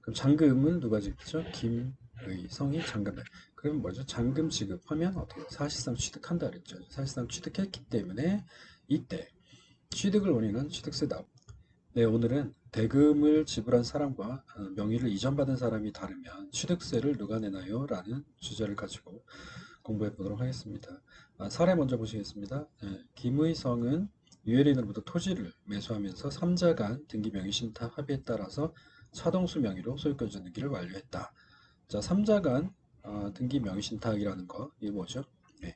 그럼 잔금은 누가 지급했죠? 김의성이 잔금을. 그럼 뭐죠? 잔금 지급하면 어떻게 돼요? 사실상 취득한다 그랬죠. 사실상 취득했기 때문에 이때 취득을 원인한 취득세 납부. 네, 오늘은 대금을 지불한 사람과 명의를 이전받은 사람이 다르면 취득세를 누가 내나요? 라는 주제를 가지고 공부해 보도록 하겠습니다. 사례 먼저 보시겠습니다. 네, 김의성은 유해린으로부터 토지를 매수하면서 3자 간 등기 명의신탁 합의에 따라서 차동수 명의로 소유권 등기를 완료했다. 자, 3자 간 등기 명의신탁이라는 거, 이게 뭐죠? 네,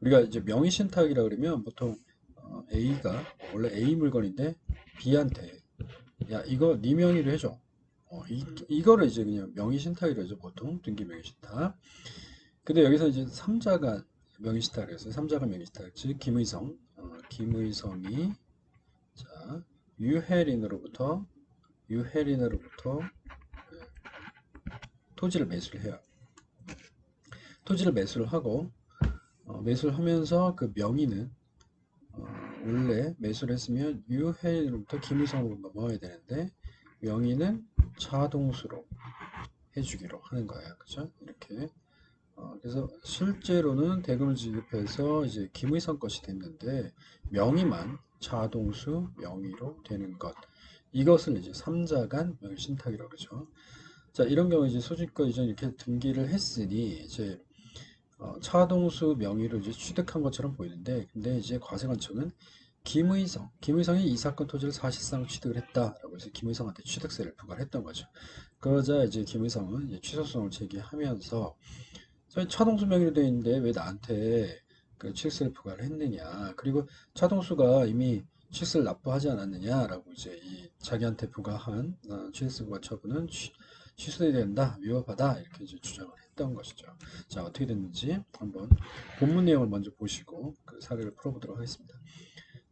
우리가 이제 명의신탁이라 그러면 보통 A가 원래 A 물건인데 B한테 야 이거 네 명의로 해줘. 이거를 이제 그냥 명의신탁이라 하죠. 보통 등기 명의신탁. 근데 여기서 이제 3자가 명의신탁을 했어요. 3자가 명의신탁. 즉 김의성이 자 유해린으로부터 토지를 매수를 해요. 토지를 매수를 하고 매수를 하면서 그 명의는 원래 매수를 했으면 유해린으로부터 김의성으로 넘어가야 되는데 명의는 차동수로 해주기로 하는 거예요. 그죠? 이렇게. 그래서 실제로는 대금을 지급해서 이제 김의성 것이 됐는데 명의만 차동수 명의로 되는 것. 이것을 이제 3자 간 명의신탁이라고 그러죠. 자, 이런 경우 이제 소지권 이전 이렇게 등기를 했으니 이제 차동수 명의로 이제 취득한 것처럼 보이는데 근데 이제 과세관청은 김의성이 이 사건 토지를 사실상 취득을 했다라고 해서 김의성한테 취득세를 부과를 했던 거죠. 그러자 이제 김의성은 이제 취소성을 제기하면서 저희 차동수 명의로 되어 있는데 왜 나한테 그 취득세를 부과를 했느냐. 그리고 차동수가 이미 취득세를 납부하지 않았느냐라고 이제 이 자기한테 부과한 취득세 부과 처분은 취소돼야 된다, 위법하다 이렇게 이제 주장을 했던 것이죠. 자, 어떻게 됐는지 한번 본문 내용을 먼저 보시고 그 사례를 풀어보도록 하겠습니다.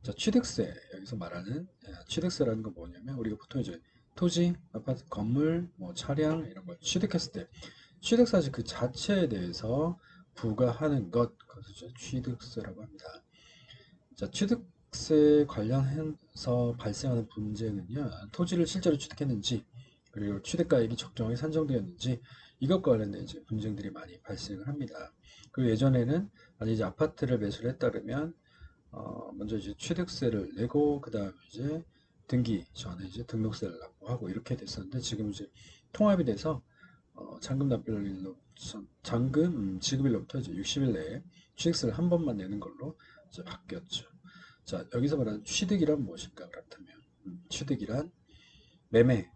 자, 취득세 여기서 말하는 취득세라는 건 뭐냐면 우리가 보통 이제 토지, 아파트, 건물, 뭐 차량 이런 걸 취득했을 때 취득사실 그 자체에 대해서 부과하는 그것을 취득세라고 합니다. 자, 취득세 관련해서 발생하는 분쟁은요, 토지를 실제로 취득했는지, 그리고 취득가액이 적정하게 산정되었는지, 이것과 관련된 이제 분쟁들이 많이 발생을 합니다. 그리고 예전에는 만약 이제 아파트를 매수를 했다 그러면, 먼저 이제 취득세를 내고, 그 다음에 이제 등기 전에 이제 등록세를 납부하고 이렇게 됐었는데, 지금 이제 통합이 돼서 잔금 지급일로부터 이제 60일 내에 취득세를 한 번만 내는 걸로 이제 바뀌었죠. 자, 여기서 말하는 취득이란 무엇일까? 그렇다면 취득이란 매매,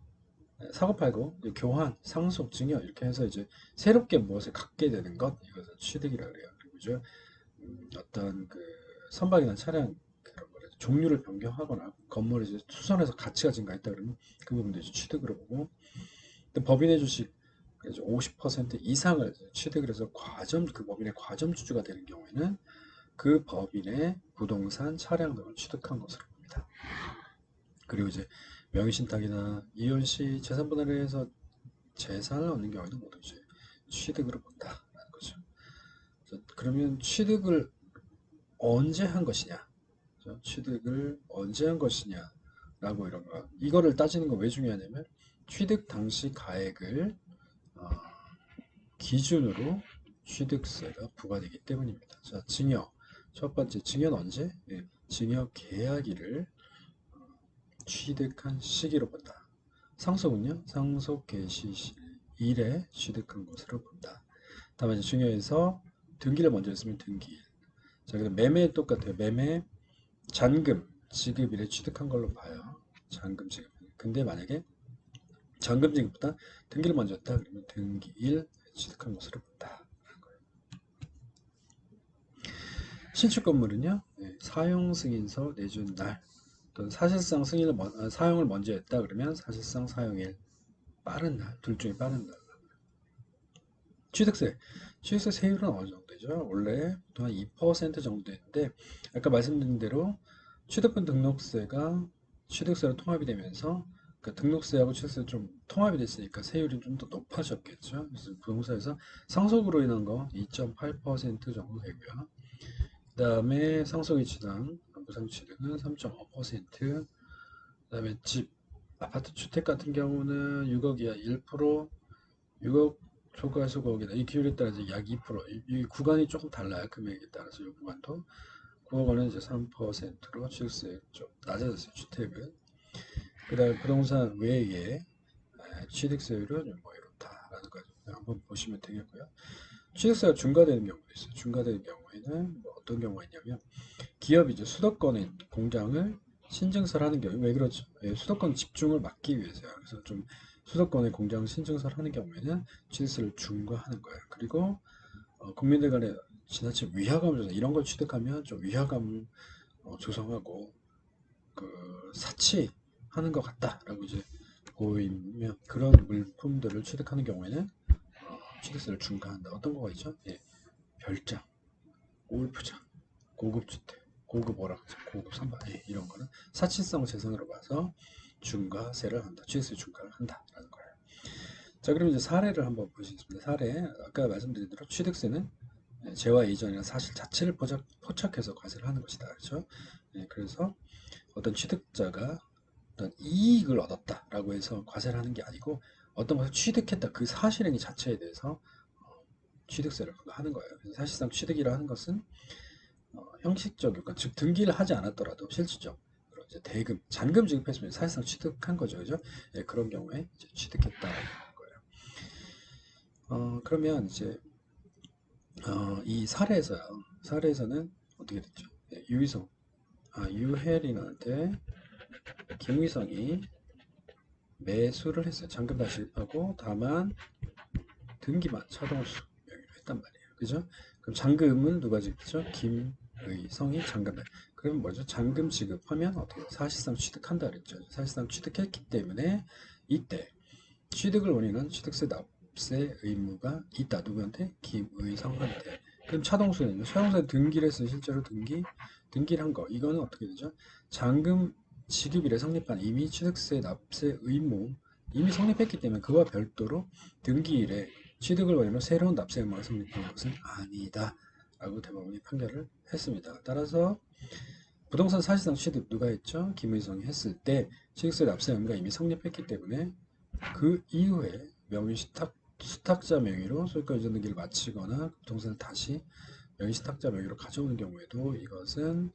사고 팔고, 교환, 상속, 증여 이렇게 해서 이제 새롭게 무엇을 갖게 되는 것 이것을 취득이라 그래요. 그리고 이제 어떤 그 선박이나 차량 그런 거를 종류를 변경하거나 건물을 이제 수선해서 가치가 증가했다 그러면 그 부분도 이제 취득으로 보고 또 법인의 주식 그래서 50% 이상을 취득을 해서 그 법인의 과점주주가 되는 경우에는 그 법인의 부동산, 차량 등을 취득한 것으로 봅니다. 그리고 이제 명의신탁이나 이혼 시 재산 분할을 해서 재산을 얻는 경우에는 모두 이제 취득으로 본다라는 거죠. 그러면 취득을 언제 한 것이냐? 취득을 언제 한 것이냐라고 이런 거. 이거를 따지는 건 왜 중요하냐면 취득 당시 가액을 어, 기준으로 취득세가 부과되기 때문입니다. 자, 증여. 첫 번째, 증여는 언제? 네, 증여 계약일을 취득한 시기로 본다. 상속은요? 상속 개시일에 취득한 것으로 본다. 다음에 증여에서 등기를 먼저 했으면 등기일. 자, 그다음 매매 똑같아요. 매매 잔금 지급일에 취득한 걸로 봐요. 잔금 지급. 근데 만약에 잔금 지급보다 등기를 먼저 했다 그러면 등기일 취득한 것으로 본다. 신축 건물은요, 사용 승인서 내준 날, 또 사실상 사용을 먼저 했다 그러면 사실상 사용일 빠른 날, 둘 중에 빠른 날. 취득세 세율은 어느 정도 되죠? 원래 보통 한 2% 정도 되는데, 아까 말씀드린 대로 취득분 등록세가 취득세로 통합이 되면서 그 등록세하고 취득세 좀 통합이 됐으니까 세율이 좀 더 높아졌겠죠. 그래서 부동산에서 상속으로 인한 거 2.8% 정도 되고요. 그 다음에 상속이치당, 부상취득은 3.5%, 그 다음에 집, 아파트 주택 같은 경우는 6억 이하 1%, 6억 초과에서 9억이다. 이 기울에 따라 이제 약 2%. 이 구간이 조금 달라요. 금액에 따라서 이 구간도. 9억 원은 이제 3%로 취득세 좀 낮아졌어요. 주택은. 그다음 부동산 외에 취득세율은 뭐 이렇다라는 거죠. 한번 보시면 되겠고요. 취득세가 중과되는 경우도 있어요. 중과되는 경우에는 뭐 어떤 경우가 있냐면 기업이 이제 수도권에 공장을 신증설 하는 경우 왜 그렇죠? 예, 수도권 집중을 막기 위해서요. 그래서 좀 수도권에 공장 신증설 하는 경우에는 취득세를 중과하는 거예요. 그리고 국민들 간에 지나친 위화감을 조성 이런 걸 취득하면 좀 위화감을 조성하고 그 사치하는 것 같다라고 이제 보이면 그런 물품들을 취득하는 경우에는 취득세를 중과한다. 어떤 거가 있죠? 예, 별장, 골프장, 고급 주택, 고급 오락장, 고급 선박 이런 거는 사치성 재산으로 봐서 중과세를 한다. 취득세 중과를 한다라는 거예요. 자, 그럼 이제 사례를 한번 보시겠습니다. 사례 아까 말씀드린 대로 취득세는 재화 이전이나 사실 자체를 포착해서 과세를 하는 것이다. 그렇죠? 예, 그래서 어떤 취득자가 어떤 이익을 얻었다라고 해서 과세를 하는 게 아니고 어떤 것을 취득했다 그 사실행위 자체에 대해서 취득세를 부과하는 거예요. 그래서 사실상 취득이라 하는 것은 형식적 요건, 즉 등기를 하지 않았더라도 실질적 이제 대금, 잔금 지급했으면 사실상 취득한 거죠, 그죠? 예, 그런 경우에 이제 취득했다라는 거예요. 그러면 이제 이 사례에서요. 사례에서는 어떻게 됐죠? 예, 유혜린한테 김의성이 매수를 했어요. 잔금 다시하고 다만 등기만 차동수 명의로 했단 말이에요. 그죠? 그럼 잔금은 누가 지급했죠? 김의성이 잔금을. 그러면 뭐죠? 잔금 지급하면 어떻게 사실상 취득한다 그랬죠. 사실상 취득했기 때문에 이때 취득을 원인한 취득세 납세 의무가 있다. 누구한테? 김의성한테. 그럼 차동수는요? 차동수는 등기를 했어요. 실제로 등기를 한 거. 이거는 어떻게 되죠? 잔금 지급일에 성립한 이미 취득세 납세 의무 이미 성립했기 때문에 그와 별도로 등기일에 취득을 원인으로 새로운 납세 의무가 성립하는 것은 아니다. 라고 대법원이 판결을 했습니다. 따라서 부동산 사실상 취득 누가 했죠? 김의성이 했을 때 취득세 납세 의무가 이미 성립했기 때문에 그 이후에 명의 수탁자 명의로 소유권 이전 등기를 마치거나 부동산을 다시 명의 수탁자 명의로 가져오는 경우에도 이것은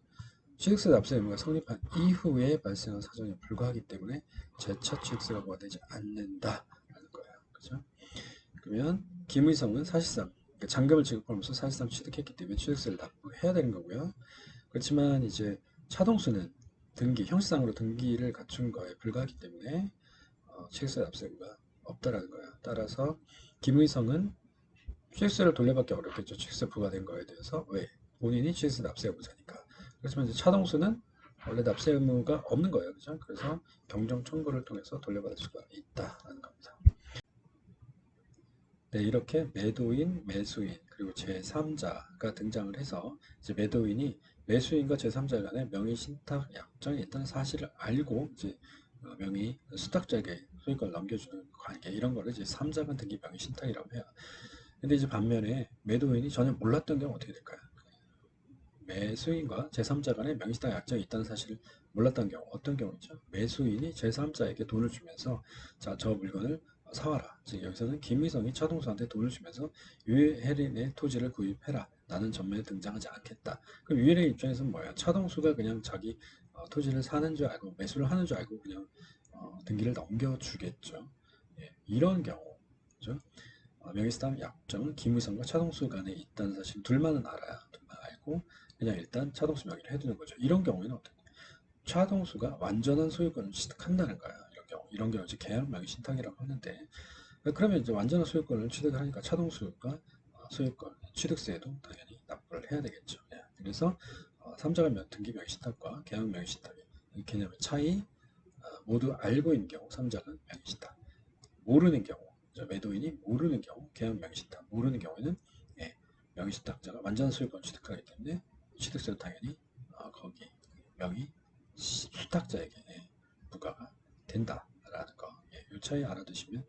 취득세 납세 의무가 성립한 이후에 발생한 사정에 불과하기 때문에 재차 취득세가 부과되지 않는다라는 거예요. 그죠? 그러면 김의성은 사실상 그러니까 잔금을 지급하면서 사실상 취득했기 때문에 취득세를 납부해야 되는 거고요. 그렇지만 이제 차동수는 등기, 형식상으로 등기를 갖춘 거에 불과하기 때문에 취득세 납세 의무가 없다라는 거예요. 따라서 김의성은 취득세를 돌려받기 어렵겠죠. 취득세 부과된 거에 대해서 왜? 본인이 취득세 납세 의무자니까. 그렇지만 이제 차동수는 원래 납세 의무가 없는 거예요. 그죠? 그래서 경정 청구를 통해서 돌려받을 수가 있다라는 겁니다. 네, 이렇게 매도인, 매수인, 그리고 제3자가 등장을 해서 이제 매도인이 매수인과 제3자 간의 명의 신탁 약정이 있다는 사실을 알고 이제 명의 수탁자에게 소유권을 넘겨주는 관계 이런 거를 이제 3자간 등기 명의 신탁이라고 해요. 근데 이제 반면에 매도인이 전혀 몰랐던 경우 어떻게 될까요? 매수인과 제3자 간의 명의 신탁 약정이 있다는 사실을 몰랐던 경우 어떤 경우죠? 매수인이 제3자에게 돈을 주면서 자, 저 물건을 사와라. 즉 여기서는 김의성이 차동수한테 돈을 주면서 유해린의 토지를 구입해라. 나는 전면에 등장하지 않겠다. 그럼 유해린 입장에서는 뭐야? 차동수가 그냥 자기 토지를 사는 줄 알고 매수를 하는 줄 알고 그냥 등기를 넘겨주겠죠. 예, 이런 경우, 그죠? 명의수당 약정은 김의성과 차동수 간에 있다는 사실 둘만은 알아요. 둘만 알고 그냥 일단 차동수 명의를 해두는 거죠. 이런 경우에는 어떻게? 차동수가 완전한 소유권을 취득한다는 거예요. 이런 경우 이제 계약 명의 신탁이라고 하는데 그러면 이제 완전한 소유권을 취득을 하니까 차동수가 소유권 취득세도 당연히 납부를 해야 되겠죠. 예. 그래서 3자간 등기 명의 신탁과 계약 명의 신탁의 개념의 차이 모두 알고 있는 경우 3자간 명의 신탁 모르는 경우 매도인이 모르는 경우 계약 명의 신탁 모르는 경우에는 예, 명의 신탁자가 완전한 소유권을 취득하기 때문에 취득세도 당연히 거기 명의 수탁자에게 부과가 된다라는 거. 예, 이 차이 알아두시면